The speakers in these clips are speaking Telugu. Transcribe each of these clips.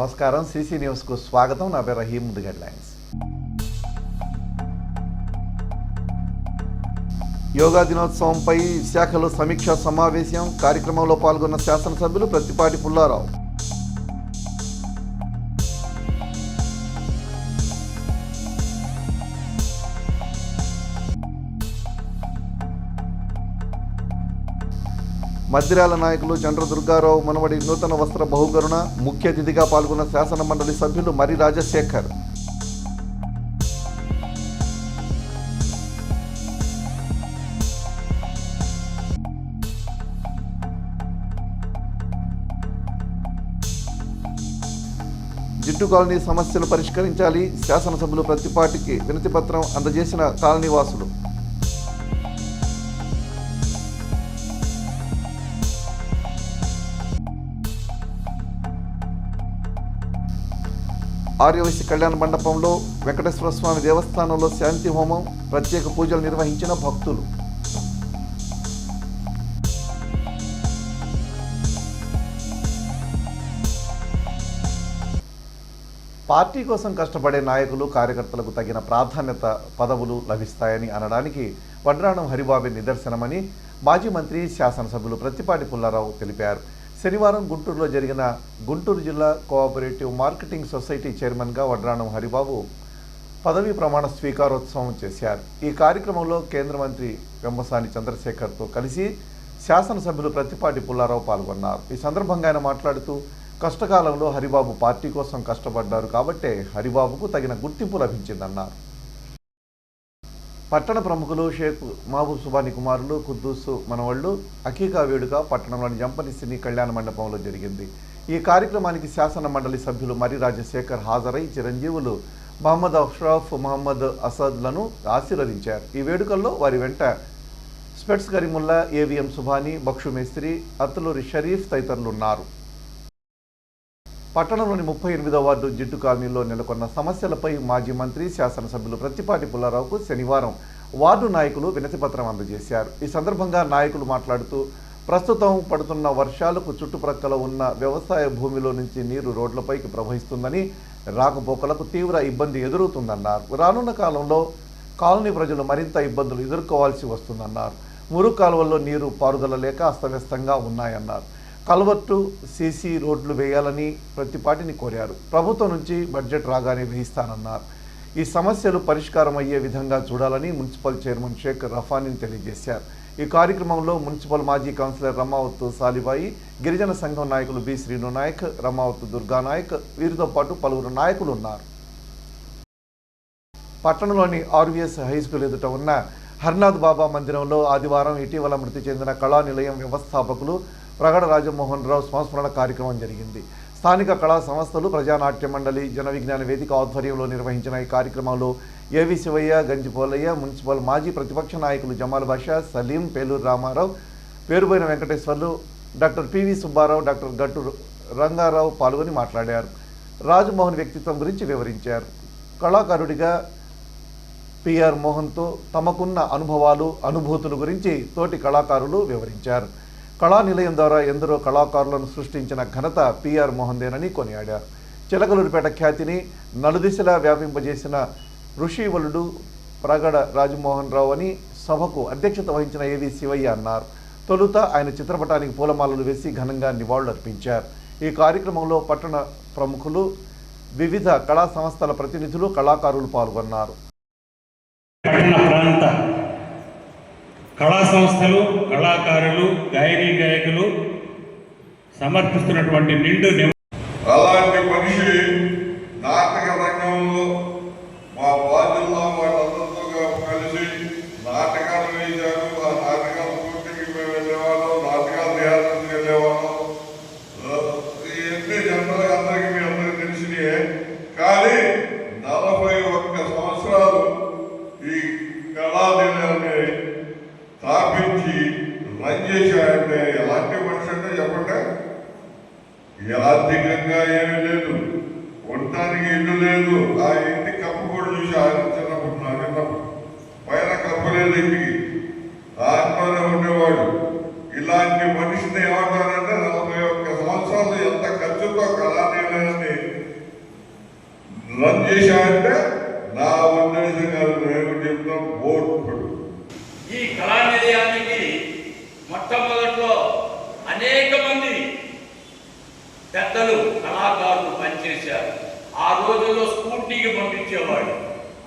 నమస్కారం. సిసి న్యూస్కు స్వాగతం. నా పేరు రహీం. ముందుగా హెడ్లైన్స్. యోగా దినోత్సవంపై విశాఖలో సమీక్షా సమావేశం. కార్యక్రమంలో పాల్గొన్న శాసనసభ్యులు ప్రత్తిపాటి పుల్లారావు. మద్దిరాల నాయకులు చంద్ర దుర్గారావు మనవడి నూతన వస్త్ర బహుకరణ. ముఖ్య అతిథిగా పాల్గొన్న శాసన మండలి సభ్యులు మరి రాజశేఖర్. జిట్టు కాలనీ సమస్యలు పరిష్కరించాలి. శాసనసభ్యులు ప్రతిపాటికి వినతి పత్రం అందజేసిన కాలనీవాసులు. ఆర్యవైశ్య కళ్యాణ మండపంలో వెంకటేశ్వర స్వామి దేవస్థానంలో శాంతి హోమం. ప్రత్యేక పూజలు నిర్వహించిన భక్తులు. పార్టీ కోసం కష్టపడే నాయకులు కార్యకర్తలకు తగిన ప్రాధాన్యత పదవులు లభిస్తాయని అనడానికి వడ్రాణం హరిబాబు నిదర్శనమని మాజీ మంత్రి శాసనసభ్యులు ప్రత్తిపాటి పుల్లారావు తెలిపారు. శనివారం గుంటూరులో జరిగిన గుంటూరు జిల్లా కోఆపరేటివ్ మార్కెటింగ్ సొసైటీ చైర్మన్గా వడ్రాణం హరిబాబు పదవీ ప్రమాణ స్వీకారోత్సవం చేశారు. ఈ కార్యక్రమంలో కేంద్ర మంత్రి వెంబసాని చంద్రశేఖర్తో కలిసి శాసనసభ్యులు ప్రత్తిపాటి పుల్లారావు పాల్గొన్నారు. ఈ సందర్భంగా ఆయన మాట్లాడుతూ కష్టకాలంలో హరిబాబు పార్టీ కోసం కష్టపడ్డారు కాబట్టే హరిబాబుకు తగిన గుర్తింపు లభించిందన్నారు. పట్టణ ప్రముఖులు షేక్ మహబూబ్ సుబాని కుమారులు కుద్దూసు మనవళ్లు అకీకా వేడుక పట్టణంలోని జంపని సినీ కళ్యాణ మండపంలో జరిగింది. ఈ కార్యక్రమానికి శాసన మండలి సభ్యులు మరి రాజశేఖర్ హాజరై చిరంజీవులు మహమ్మద్ అష్రఫ్, మహమ్మద్ అసద్లను ఆశీర్వదించారు. ఈ వేడుకల్లో వారి వెంట స్పెట్స్ కరీముల్లా, ఏవిఎం సుబాని, బక్షు మేస్త్రి, అత్తులూరి షరీఫ్ తదితరులు ఉన్నారు. పట్టణంలోని 38వ వార్డు జిట్టు కాలనీలో నెలకొన్న సమస్యలపై మాజీ మంత్రి శాసనసభ్యులు ప్రత్తిపాటి పుల్లారావుకు శనివారం వార్డు నాయకులు వినతిపత్రం అందజేశారు. ఈ సందర్భంగా నాయకులు మాట్లాడుతూ ప్రస్తుతం పడుతున్న వర్షాలకు చుట్టుప్రక్కల ఉన్న వ్యవసాయ భూమిలో నుంచి నీరు రోడ్లపైకి ప్రవహిస్తుందని, రాకపోకలకు తీవ్ర ఇబ్బంది ఎదురవుతుందన్నారు. రానున్న కాలంలో కాలనీ ప్రజలు మరింత ఇబ్బందులు ఎదుర్కోవాల్సి వస్తుందన్నారు. మురుగు కాలువల్లో నీరు పారుదల లేక అస్తవ్యస్తంగా ఉన్నాయన్నారు. కల్వర్టు, సీసీ రోడ్లు వేయాలని ప్రతిపాటిని కోరారు. ప్రభుత్వం నుంచి బడ్జెట్ రాగానే వేయిస్తానన్నారు. ఈ సమస్యలు పరిష్కారం అయ్యే విధంగా చూడాలని మున్సిపల్ చైర్మన్ షేక్ రఫానీని తెలియజేశారు. ఈ కార్యక్రమంలో మున్సిపల్ మాజీ కౌన్సిలర్ రమావత్ సాలిబాయి, గిరిజన సంఘం నాయకులు బి శ్రీను నాయక్, రమావత్ దుర్గానాయక్, వీరితో పాటు పలువురు నాయకులు ఉన్నారు. పట్టణంలోని ఆర్వీఎస్ హైస్కూల్ ఎదుట ఉన్న హర్నాథ్ బాబా మందిరంలో ఆదివారం ఇటీవల మృతి చెందిన కళా నిలయం వ్యవస్థాపకులు ప్రగడ రాజమోహన్ రావు సంస్మరణ కార్యక్రమం జరిగింది. స్థానిక కళా సంస్థలు, ప్రజానాట్య మండలి, జన విజ్ఞాన వేదిక ఆధ్వర్యంలో నిర్వహించిన ఈ కార్యక్రమంలో ఏవి శివయ్య, గంజిపోలయ్య, మున్సిపల్ మాజీ ప్రతిపక్ష నాయకులు Jamal Basha, Saleem, Peluru Ramarao, Peruboina Venkateswarlu, doctor P V Subbarao, doctor Gattu Rangarao పాల్గొని మాట్లాడారు. రాజమోహన్ వ్యక్తిత్వం గురించి వివరించారు. కళాకారుడిగా పిఆర్ మోహన్తో తమకున్న అనుభవాలు, అనుభూతుల గురించి తోటి కళాకారులు వివరించారు. కళా నిలయం ద్వారా ఎందరో కళాకారులను సృష్టించిన ఘనత పిఆర్ మోహన్దేనని కొనియాడారు. చిలకలూరిపేట ఖ్యాతిని నలుదిశలా వ్యాపింపజేసిన ఋషివలుడు ప్రగడ రాజమోహన్ రావు అని సభకు అధ్యక్షత వహించిన ఏవి శివయ్య అన్నారు. తొలుత ఆయన చిత్రపటానికి పూలమాలలు వేసి ఘనంగా నివాళులర్పించారు. ఈ కార్యక్రమంలో పట్టణ ప్రముఖులు, వివిధ కళా సంస్థల ప్రతినిధులు, కళాకారులు పాల్గొన్నారు. కళా సంస్థలు, కళాకారులు, గాయకులు సమర్పిస్తున్నటువంటి నిండు అలాంటి మనిషి నాటక రంగంలో మా బాధ్యుల్లో వాళ్ళందరితో కలిసి నాటకాలు వేశారు. ఆ నాటకాల పూర్తికి మేము వెళ్ళేవాళ్ళం, నాటకాలు రిహార్సల్కి వెళ్ళేవాళ్ళం. ఇవన్నీ జనరల్గా అందరికీ మీ అందరికీ తెలిసినయే. కానీ 41 సంవత్సరాలు ఈ కళానిలయాన్ని స్థాపించి రన్ చేశాడంటే ఎలాంటి మనిషి అంటే చెప్పండి. ఆర్థికంగా ఏమీ లేదు, ఉండటానికి ఇల్లు లేదు. ఆ ఇంటి కప్పు కూడా చూసి ఆయన చిన్నప్పుడు పైన కప్పు లేదు ఇంటికి, దాంట్లోనే ఉండేవాడు. ఇలాంటి మనిషిని ఏమంటారంటే 41 సంవత్సరాలు ఎంత ఖర్చుతో కళానిలయాన్ని రన్ చేశారంటే నా ఉద్దేశం కాదు, మేము చెప్తాం ఓర్పుడు. ఈ కళా నిలయానికి మొట్టమొదట్లో అనేక మంది పెద్దలు కళాకారులు పనిచేశారు. ఆ రోజుల్లో స్కూటీకి పంపించేవాడు.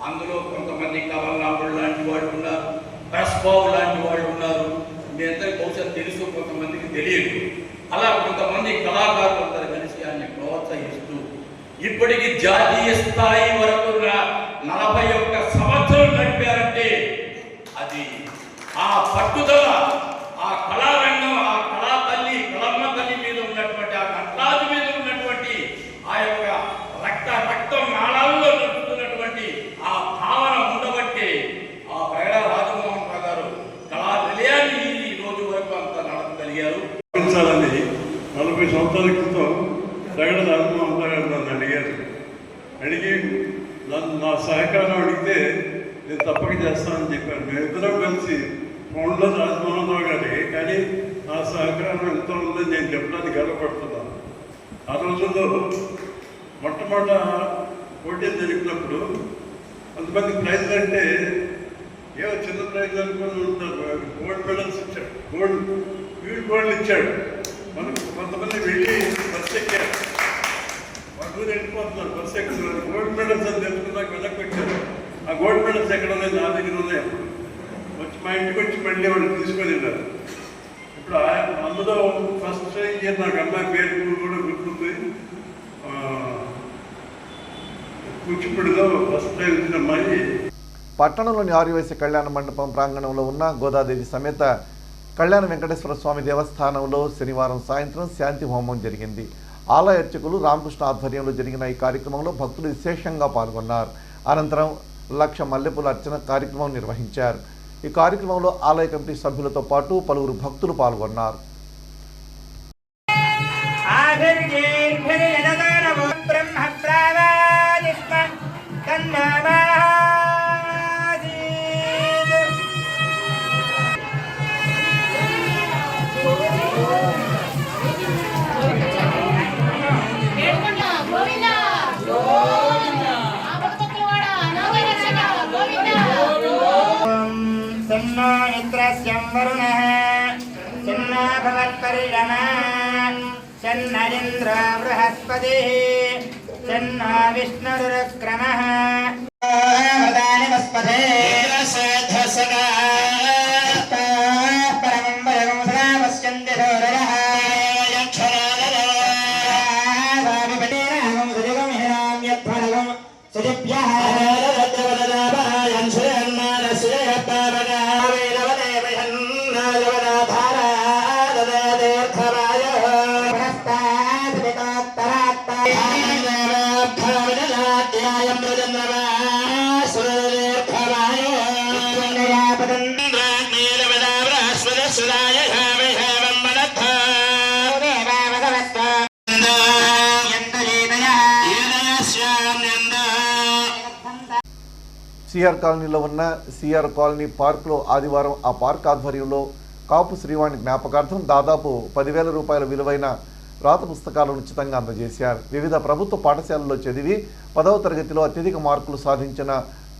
అందులో కొంతమంది కమల్నాథుడు లాంటి వాళ్ళు ఉన్నారు, ప్రస్బాబు లాంటి వాళ్ళు ఉన్నారు. మీ అందరికి బహుశా తెలుసు, కొంతమందికి తెలియదు. అలా కొంతమంది కళాకారులు అందరూ కలిసి ఆయన్ని ప్రోత్సహిస్తూ ఇప్పటికి జాతీయ స్థాయి వరకు 41 సంవత్సరాలు నడిపారంటే అది ఆ పట్టుదల, ఆ కళారంగం, ఆ కళా తల్లి కళమ్మ తల్లి మీద ఉన్నటువంటి, ఆ నటరాజు మీద ఉన్నటువంటి ఆ యొక్క రక్తం నాళాల్లో నడుపుతున్నటువంటి ఆ భావన ఉండబట్టే ఆ ప్రగడ రాజమోహన్ రావు గారు కళా నిలయాన్ని ఈ రోజు వరకు అంత నడపగలిగారు. 40 సంవత్సరాల క్రితం ప్రగడ రాజమోహన్ రావు గారు నన్ను అడిగారు. అడిగి నా సహకారం అడిగితే నేను తప్పక చేస్తానని చెప్పాను. మేమిద్దరం కలిసి ఫోన్లో రాజమోహన్ రావు గారికి, కానీ నా సహకారం ఎంతో ఉందని నేను చెప్పడానికి గర్వపడుతున్నాను. ఆ రోజుల్లో మొట్టమొదట పోటీలు జరిగినప్పుడు కొంతమంది ప్రైజ్లు అంటే ఏవో చిన్న ప్రైజ్లు అనుకుని ఉంటారు. గోల్డ్ మెడల్స్ ఇచ్చాడు, గోల్డ్ ఇచ్చాడు. మనకు కొంతమంది వెళ్ళి బస్సు ఎక్కారు, వాళ్ళు వెళ్ళిపోతున్నారు, బస్సు ఎక్కుతున్నారు. గోల్డ్ మెడల్స్ అని తెలుసుకున్నాక వెనక్కి పెట్టారు. ఆ గోల్డ్ మెడల్స్ ఎక్కడ ఉన్నాయి? నా దగ్గర ఉన్నాయి. అప్పుడు వచ్చి మా ఇంటికి వచ్చి మళ్ళీ వాళ్ళు తీసుకొని వెళ్ళారు. ఇప్పుడు అందులో ఫస్ట్ ఇయర్ నాకు అమ్మాయి పేరు కూడా గుర్తుంది. కూచిపూడిలో ఫస్ట్ టైం వచ్చిన అమ్మాయి. పట్టణంలోని ఆర్యవైశ్య కళ్యాణ మండపం ప్రాంగణంలో ఉన్న గోదాదేవి సమేత కళ్యాణ వెంకటేశ్వర స్వామి దేవస్థానంలో శనివారం సాయంత్రం శాంతి హోమం జరిగింది. ఆలయ అర్చకులు రామకృష్ణ ఆధ్వర్యంలో జరిగిన ఈ కార్యక్రమంలో భక్తులు విశేషంగా పాల్గొన్నారు. అనంతరం 1,00,000 మల్లెపూల అర్చన కార్యక్రమం నిర్వహించారు. ఈ కార్యక్రమంలో ఆలయ కమిటీ సభ్యులతో పాటు పలువురు భక్తులు పాల్గొన్నారు. चन्नरिन्द्र बृहस्पतिः चन्न विष्णुरुक्रमः वरदानि वस्पते सेद्धसगा परमं वरगं सदा पश्यन्ति सूरयः यक्षराजरागं सुजगं हिरां यत्फलगं सुजिभ्यः సిఆర్ కాలనీలో ఉన్న సిఆర్ కాలనీ పార్క్లో ఆదివారం ఆ పార్క్ ఆధ్వర్యంలో కాపు శ్రీవాణి జ్ఞాపకార్థం దాదాపు 10,000 రూపాయల విలువైన రాత పుస్తకాలను ఉచితంగా అందజేశారు. వివిధ ప్రభుత్వ పాఠశాలల్లో చదివి 10వ తరగతిలో అత్యధిక మార్కులు సాధించిన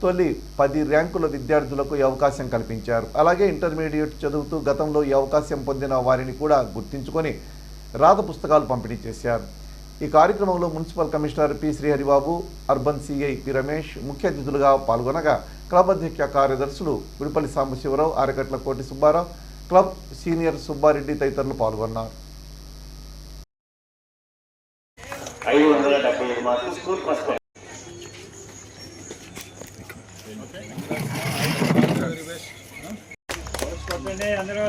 తొలి 10 ర్యాంకుల విద్యార్థులకు ఈ అవకాశం కల్పించారు. అలాగే ఇంటర్మీడియట్ చదువుతూ గతంలో ఈ అవకాశం పొందిన వారిని కూడా గుర్తించుకొని రాత పుస్తకాలు పంపిణీ చేశారు. ఈ కార్యక్రమంలో municipal commissioner P Sriharibabu, urban CI P Ramesh ముఖ్య అతిథులుగా పాల్గొనగా క్లబ్ అధ్యక్ష కార్యదర్శులు గుడిపల్లి సాంబశివరావు, ఆరకట్ల కోటి సుబ్బారావు, క్లబ్ సీనియర్ సుబ్బారెడ్డి తదితరులు పాల్గొన్నారు. 575 మార్కులు స్కూల్ ఫస్ట్. అందరూ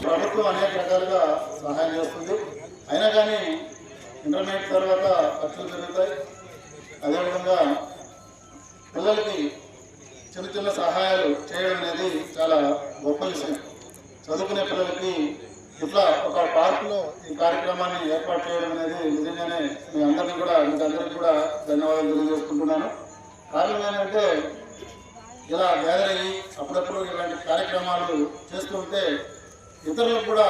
ప్రభుత్వం అనేక రకాలుగా సహాయం చేస్తుంది. అయినా కానీ ఇంటర్మీడియట్ తర్వాత ఖర్చులు పెరుగుతాయి. అదేవిధంగా పిల్లలకి చిన్న చిన్న సహాయాలు చేయడం అనేది చాలా గొప్ప విషయం. చదువుకునే పిల్లలకి ఇట్లా ఒక పార్కులో ఈ కార్యక్రమాన్ని ఏర్పాటు చేయడం అనేది నిజంగానే మీకు అందరికీ కూడా ధన్యవాదాలు తెలియజేసుకుంటున్నాను. కారణం ఏంటంటే ఇలా గ్యాదర్ అయ్యి అప్పుడప్పుడు ఇలాంటి కార్యక్రమాలు చేస్తుంటే ఇతరులకు కూడా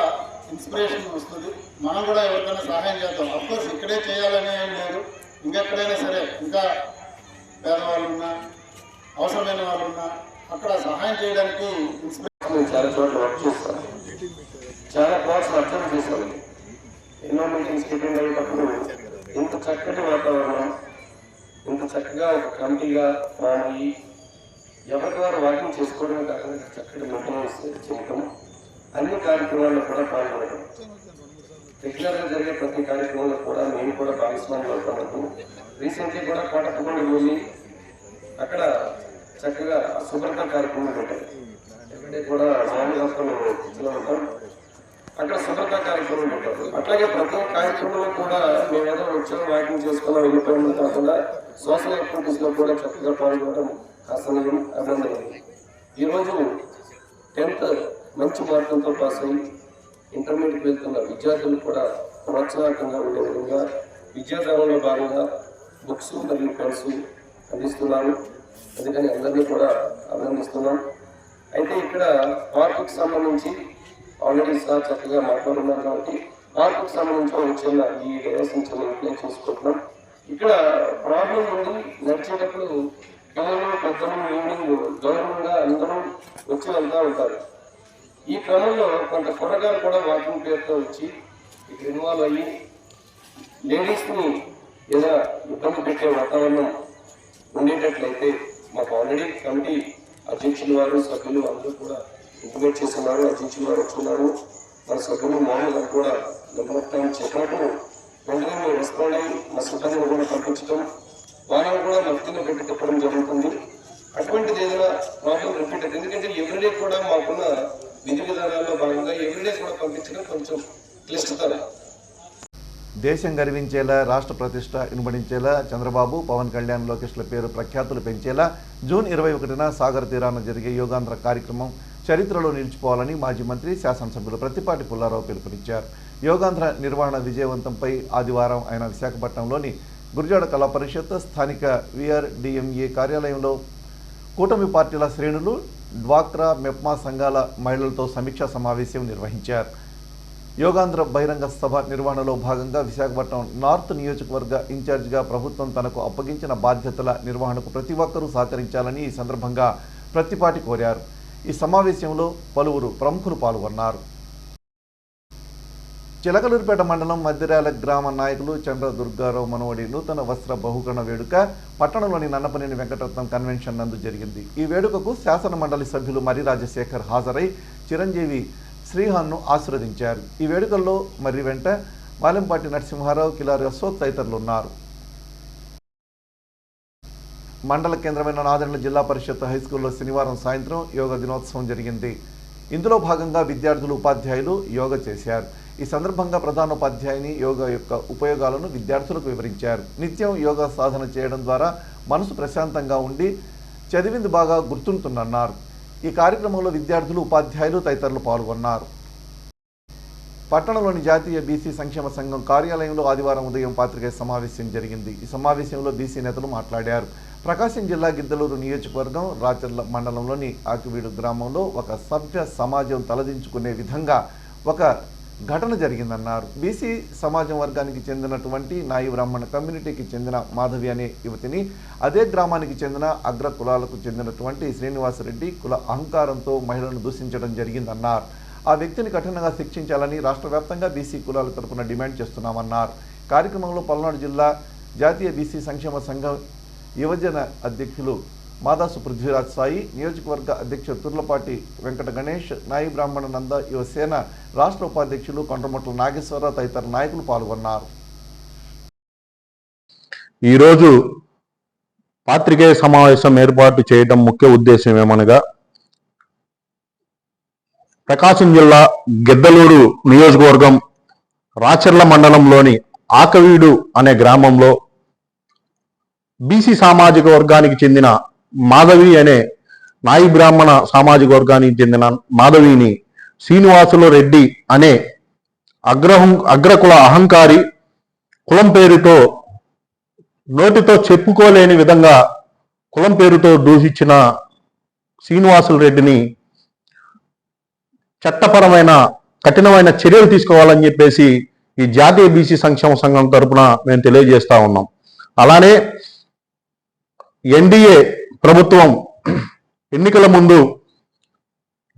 ఇన్స్పిరేషన్ వస్తుంది. మనం కూడా ఎవరికైనా సహాయం చేద్దాం. అఫ్కోర్స్ ఇక్కడే చేయాలనే ఏం లేదు, ఇంకెక్కడైనా సరే ఇంకా పేదవాళ్ళు ఉన్నా, అవసరమైన వాళ్ళు ఉన్నా అక్కడ సహాయం చేయడానికి ఇన్స్పిరేషన్. చాలా చోట్ల వర్క్ చేస్తాను, చాలా ప్లాట్స్ అబ్జర్వ్ చేశాను. ఎన్నో మీటింగ్స్ అటెండ్ అయ్యేటప్పుడు ఇంత చక్కటి వాతావరణం, ఇంత చక్కగా ఒక కమిటీగా ఫామ్ అయ్యి ఎవరి ద్వారా వాకింగ్ చేసుకోవడం కాకుండా చక్కటి మెయింటెనెన్స్ చేయటం, అన్ని కార్యక్రమాల్లో కూడా పాల్గొనడం, రెగ్యులర్గా జరిగే ప్రతి కార్యక్రమంలో కూడా మేము కూడా భాగస్వామ్యం అవుతాము. రీసెంట్లీ కూడా కోటప్పకొండకు వెళ్ళి అక్కడ చక్కగా శుభ్రత కార్యక్రమాలు ఉంటాయి. ఎక్కడే కూడా మామూలుగా ఉంటాం, అక్కడ శుభ్రత కార్యక్రమం ఉంటారు. అట్లాగే ప్రతి కార్యక్రమంలో కూడా మేము ఏదో వచ్చాం వాకింగ్ చేసుకున్నాం వెళ్ళిపోవడం కాకుండా సోషల్ యాక్టివిటీస్లో కూడా చక్కగా పాల్గొనడం అసలు అభినందనీయం. ఈరోజు 10th మంచి మార్కులతో పాస్ అయ్యి ఇంటర్మీడియట్ వెళ్తున్న విద్యార్థులు కూడా ప్రోత్సాహకంగా ఉండే విధంగా విద్యాదానంలో భాగంగా బుక్స్ మరియు పెన్స్ అందిస్తున్నాను. అందుకని అందరినీ కూడా అభినందిస్తున్నాం. అయితే ఇక్కడ పార్కుకు సంబంధించి ఆల్రెడీ సార్ చక్కగా మాట్లాడున్నారు కాబట్టి పార్కుకు సంబంధించి చిన్న ఈ డైరెక్షన్ చిన్న ఇంప్లై చేసుకుంటున్నాం. ఇక్కడ ప్రాబ్లం ఉంది, నడిచేటప్పుడు పిల్లలు పెద్దలు ఈవినింగ్ గౌరవంగా అందరూ వచ్చి వెళ్తూ ఉంటారు. ఈ క్రమంలో కొంత కుర్రగారు కూడా వాకింగ్ పేరుతో వచ్చి ఇక్కడ ఇన్వాల్వ్ అయ్యి లేడీస్ని ఏదైనా ఇబ్బంది పెట్టే వాతావరణం ఉండేటట్లయితే మాకు ఆల్రెడీ కమిటీ అధ్యక్షులు వారు సభ్యులు అందరూ కూడా ఇంటిమేట్ చేస్తున్నారు. అధ్యక్షులు వారు వచ్చున్నారు, మన సభ్యులు మామూలు గారు కూడా నెంబర్ టైం చెప్పినట్టు వెంటనే మేము రెస్పాండ్ అయ్యి మా సిబ్బందిని కూడా పంపించడం, వాళ్ళని కూడా మధ్యలో పెట్టి తిప్పడం జరుగుతుంది. అటువంటిది ఏదైనా ప్రాబ్లం రిపీట్ అవుతుంది. ఎందుకంటే ఎవ్రీడే కూడా మాకున్న విధి విధానాల్లో భాగంగా ఎవ్రీడే కూడా పంపించడం కొంచెం క్లిష్టతరం. దేశం గర్వించేలా, రాష్ట్ర ప్రతిష్ట ఇనుబడించేలా చంద్రబాబు, పవన్ కళ్యాణ్, లోకేష్ల పేరు ప్రఖ్యాతులు పెంచేలా జూన్ 21న సాగర్ తీరాన జరిగే యోగాంధ్ర కార్యక్రమం చరిత్రలో నిలిచిపోవాలని మాజీ మంత్రి, శాసనసభ్యులు ప్రత్తిపాటి పుల్లారావు పిలుపునిచ్చారు. యోగాంధ్ర నిర్వహణ విజయవంతంపై ఆదివారం ఆయన విశాఖపట్నంలోని గురజాడ కళా పరిషత్ స్థానిక విఆర్డిఎంఏ కార్యాలయంలో కూటమి పార్టీల శ్రేణులు, డ్వాక్రా, మెప్మా సంఘాల మహిళలతో సమీక్షా సమావేశం నిర్వహించారు. యోగాంధ్ర బహిరంగ సభ నిర్వహణలో భాగంగా విశాఖపట్నం నార్త్ నియోజకవర్గ ఇన్ఛార్జిగా ప్రభుత్వం తనకు అప్పగించిన బాధ్యతల నిర్వహణకు ప్రతి ఒక్కరూ సహకరించాలని ఈ సందర్భంగా ప్రత్తిపాటి కోరారు. ఈ సమావేశంలో పలువురు ప్రముఖులు పాల్గొన్నారు. చిలకలూరుపేట మండలం మద్దిరాల గ్రామ నాయకులు చంద్ర దుర్గారావు మనవడి నూతన వస్త్ర బహుకరణ వేడుక పట్టణంలోని నన్నపనేని వెంకటరత్నం కన్వెన్షన్ నందు జరిగింది. ఈ వేడుకకు శాసన మండలి సభ్యులు మర్రి రాజశేఖర్ హాజరై చిరంజీవి శ్రీహాన్ను ఆశీర్వదించారు. ఈ వేడుకల్లో మర్రి వెంట వాలెంపాటి నరసింహారావు, కిలారి అశోక్ తదితరులు ఉన్నారు. మండల కేంద్రమైన నాదెండ్ల జిల్లా పరిషత్ హైస్కూల్లో శనివారం సాయంత్రం యోగా దినోత్సవం జరిగింది. ఇందులో భాగంగా విద్యార్థులు, ఉపాధ్యాయులు యోగా చేశారు. ఈ సందర్భంగా ప్రధానోపాధ్యాయుని యోగా యొక్క ఉపయోగాలను విద్యార్థులకు వివరించారు. నిత్యం యోగా సాధన చేయడం ద్వారా మనసు ప్రశాంతంగా ఉండి చదివింది బాగా గుర్తుంటుందన్నారు. ఈ కార్యక్రమంలో విద్యార్థులు, ఉపాధ్యాయులు తదితరులు పాల్గొన్నారు. పట్టణంలోని జాతీయ బీసీ సంక్షేమ సంఘం కార్యాలయంలో ఆదివారం ఉదయం పాత్రికేయ సమావేశం జరిగింది. ఈ సమావేశంలో బీసీ నేతలు మాట్లాడారు. ప్రకాశం జిల్లా గిద్దలూరు నియోజకవర్గం రాచర్ల మండలంలోని ఆకివీడు గ్రామంలో ఒక సభ్య సమాజం తలదించుకునే విధంగా ఒక ఘటన జరిగిందన్నారు. బీసీ సమాజం వర్గానికి చెందినటువంటి నాయి బ్రాహ్మణ కమ్యూనిటీకి చెందిన మాధవి అనే యువతిని అదే గ్రామానికి చెందిన అగ్ర కులాలకు చెందినటువంటి శ్రీనివాసరెడ్డి కుల అహంకారంతో మహిళలను దూషించడం జరిగిందన్నారు. ఆ వ్యక్తిని కఠినంగా శిక్షించాలని రాష్ట్ర వ్యాప్తంగా బీసీ కులాల తరపున డిమాండ్ చేస్తున్నామన్నారు. కార్యక్రమంలో పల్నాడు జిల్లా జాతీయ బీసీ సంక్షేమ సంఘం యువజన అధ్యక్షులు మాదాసు పృథ్వీరాజ్ సాయి, నియోజకవర్గ అధ్యక్షుడు తుర్లపాటి వెంకట గణేష్, నాయి బ్రాహ్మణ నంద యువసేన రాష్ట్ర ఉపాధ్యక్షులు కొండ్రమొట్ల నాగేశ్వరరావు తదితర నాయకులు పాల్గొన్నారు. ఈరోజు పాత్రికేయ సమావేశం ఏర్పాటు చేయడం ముఖ్య ఉద్దేశం ఏమనగా, ప్రకాశం జిల్లా గిద్దలూరు నియోజకవర్గం రాచర్ల మండలంలోని ఆకవీడు అనే గ్రామంలో బీసీ సామాజిక వర్గానికి చెందిన మాధవి అనే నాయి బ్రాహ్మణ సామాజిక వర్గానికి చెందిన మాధవిని శ్రీనివాసులు రెడ్డి అనే అగ్రకుల అహంకారి కులం పేరుతో నోటితో చెప్పుకోలేని విధంగా కులం పేరుతో దూషించిన శ్రీనివాసులు రెడ్డిని చట్టపరమైన కఠినమైన చర్యలు తీసుకోవాలని చెప్పేసి ఈ జాతీయ బీసీ సంక్షేమ సంఘం తరపున మేము తెలియజేస్తా ఉన్నాం. అలానే ఎన్డీఏ ప్రభుత్వం ఎన్నికల ముందు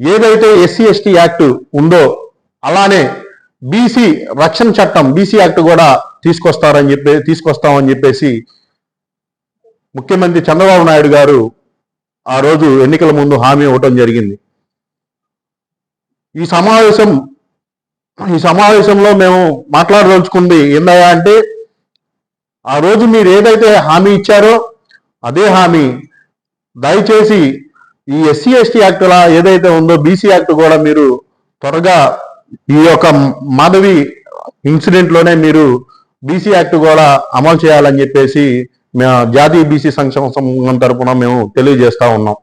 ఏదైతే ఎస్సీ ఎస్టీ యాక్ట్ ఉందో అలానే బీసీ రక్షణ చట్టం బీసీ యాక్ట్ కూడా తీసుకొస్తామని చెప్పేసి ముఖ్యమంత్రి చంద్రబాబు నాయుడు గారు ఆ రోజు ఎన్నికల ముందు హామీ ఇవ్వటం జరిగింది. ఈ సమావేశంలో మేము మాట్లాడదలుచుకుంది ఏందయ్యా అంటే, ఆ రోజు మీరు ఏదైతే హామీ ఇచ్చారో అదే హామీ దయచేసి ఈ ఎస్సీ ఎస్టీ యాక్ట్ ఏదైతే ఉందో బీసీ యాక్ట్ కూడా మీరు త్వరగా ఈ యొక్క మాధవి ఇన్సిడెంట్ లోనే మీరు బీసీ యాక్ట్ కూడా అమలు చేయాలని చెప్పేసి జాతీయ బీసీ సంక్షేమ సంఘం తరపున మేము తెలియజేస్తా ఉన్నాం.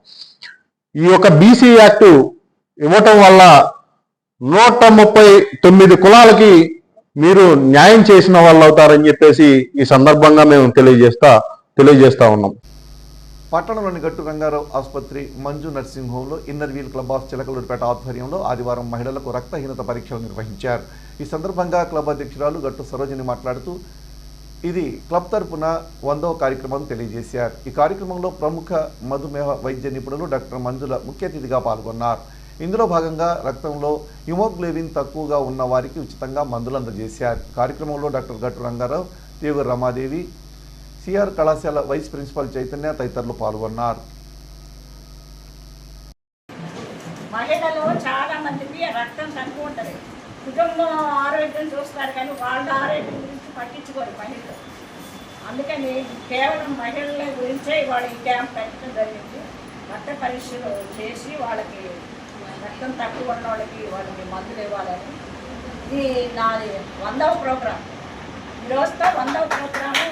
ఈ యొక్క బీసీ యాక్ట్ ఇవ్వటం వల్ల 139 కులాలకి మీరు న్యాయం చేసిన వాళ్ళు అవుతారని చెప్పేసి ఈ సందర్భంగా మేము తెలియజేస్తా ఉన్నాం. పట్టణంలోని గట్టు రంగారావు ఆసుపత్రి మంజు నర్సింగ్ హోంలో inner wheel club of Chilakaluripet ఆధ్వర్యంలో ఆదివారం మహిళలకు రక్తహీనత పరీక్షలు నిర్వహించారు. ఈ సందర్భంగా క్లబ్ అధ్యక్షురాలు గట్టు సరోజిని మాట్లాడుతూ ఇది క్లబ్ తరపున 100వ కార్యక్రమం తెలియజేశారు. ఈ కార్యక్రమంలో ప్రముఖ మధుమేహ వైద్య నిపుణులు డాక్టర్ మంజుల ముఖ్య అతిథిగా పాల్గొన్నారు. ఇందులో భాగంగా రక్తంలో హిమోగ్లోబిన్ తక్కువగా ఉన్న వారికి ఉచితంగా మందులు అందజేశారు. కార్యక్రమంలో డాక్టర్ గట్టు రంగారావు, తీవ్ర రమాదేవి, సిఆర్ కళాశాల వైస్ ప్రిన్సిపల్ చైతన్య తదితరులు పాల్గొన్నారు. మహిళలు చాలా మందికి రక్తం తక్కువ ఉంటుంది. కుటుంబం ఆరోగ్యం చూస్తారు కానీ వాళ్ళ ఆరోగ్యం గురించి పట్టించుకోరు మహిళలు. అందుకని కేవలం మహిళల గురించే వాళ్ళ ఈ క్యాంప్ పెట్టడం జరిగింది. రక్త పరీక్షలు చేసి వాళ్ళకి రక్తం తక్కువ ఉన్న వాళ్ళకి మందులు ఇవ్వాలని. ఇది నాది 100వ ప్రోగ్రాం. ఈరోజుతో 100వ ప్రోగ్రాము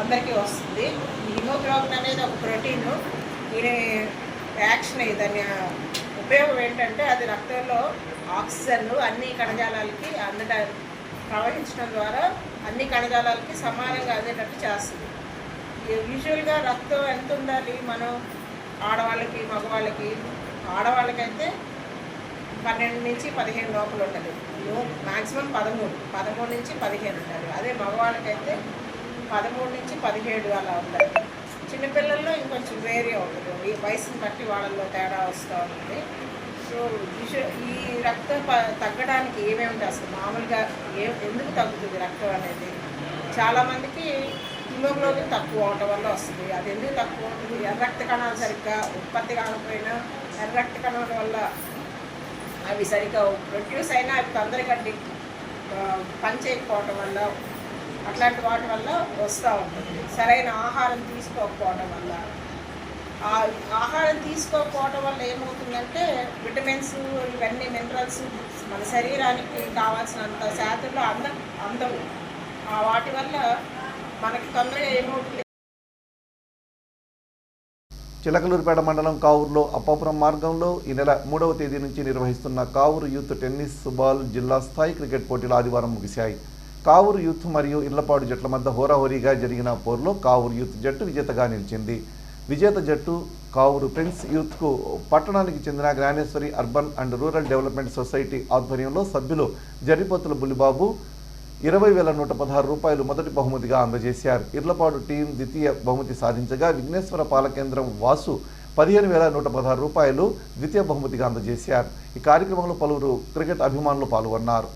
అందరికీ వస్తుంది. ఈ హిమోగ్లోబిన్ అనేది ఒక ప్రోటీన్. దీని యాక్షన్ దాని ఉపయోగం ఏంటంటే అది రక్తంలో ఆక్సిజన్ అన్ని కణజాలాలకి ప్రవహించడం ద్వారా అన్ని కణజాలాలకి సమానంగా అందేటట్టు చేస్తుంది. యూజువల్గా రక్తం ఎంత ఉండాలి, మనం ఆడవాళ్ళకి మగవాళ్ళకి, ఆడవాళ్ళకైతే 12 నుంచి 15 లోపల ఉంటుంది. మ్యాక్సిమం 13 నుంచి 15 ఉండాలి. అదే మగవాళ్ళకైతే 13 నుంచి 17 అలా ఉండాలి. చిన్నపిల్లల్లో ఇంకొంచెం వేరే ఉంటుంది. ఈ వయసుని బట్టి వాళ్ళల్లో తేడా వస్తూ ఉంటుంది. సో ఈ రక్తం తగ్గడానికి ఏమేమి ఉంటాయి అసలు మామూలుగా ఎందుకు తగ్గుతుంది రక్తం అనేది? చాలామందికి హిమోగ్లోబిన్ తక్కువ అవటం వల్ల వస్తుంది. అది ఎందుకు తక్కువ ఉంటుంది? ఎర్ర రక్త కణాలు సరిగ్గా ఉత్పత్తి కాకపోయినా ఎర్ర రక్త కణాల వల్ల అవి సరిగ్గా ప్రొడ్యూస్ అయినా అవి తొందరగా పని చేయకపోవటం వల్ల, అట్లాంటి వాటి వల్ల వస్తూ ఉంటుంది. సరైన ఆహారం తీసుకోకపోవడం వల్ల, ఆహారం తీసుకోకపోవడం వల్ల ఏమవుతుందంటే విటమిన్స్ ఇవన్నీ మినరల్స్ మన శరీరానికి కావాల్సినంత శాతంలో అందవు. వాటి వల్ల మనకి తొందరగా ఏమవుతుంది? చిలకలూరుపేట మండలం కావూరులో అప్పాపురం మార్గంలో ఈ నెల 3వ తేదీ నుంచి నిర్వహిస్తున్న కావూరు యూత్ టెన్నిస్ బాల్ జిల్లా స్థాయి క్రికెట్ పోటీలు ఆదివారం ముగిశాయి. కావూరు యూత్ మరియు ఇళ్లపాడు జట్ల మధ్య హోరాహోరీగా జరిగిన పోరులో కావూరు యూత్ జట్టు విజేతగా నిలిచింది. విజేత జట్టు కావూరు ప్రిన్స్ యూత్కు పట్టణానికి చెందిన Gnaneshwari urban and rural development society ఆధ్వర్యంలో సభ్యులు జరిపోతుల బుల్లిబాబు 20,116 రూపాయలు మొదటి బహుమతిగా అందజేశారు. ఇర్లపాడు టీం ద్వితీయ బహుమతి సాధించగా విఘ్నేశ్వర పాలకేంద్రం వాసు 15,116 రూపాయలు ద్వితీయ బహుమతిగా అందజేశారు. ఈ కార్యక్రమంలో పలువురు క్రికెట్ అభిమానులు పాల్గొన్నారు.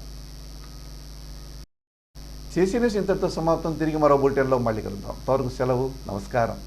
చేసిన ఇంతటితో సమాప్తం. తిరిగి మరో బులెటిన్లో మళ్ళీ కలుద్దాం. అంతవరకు సెలవు. నమస్కారం.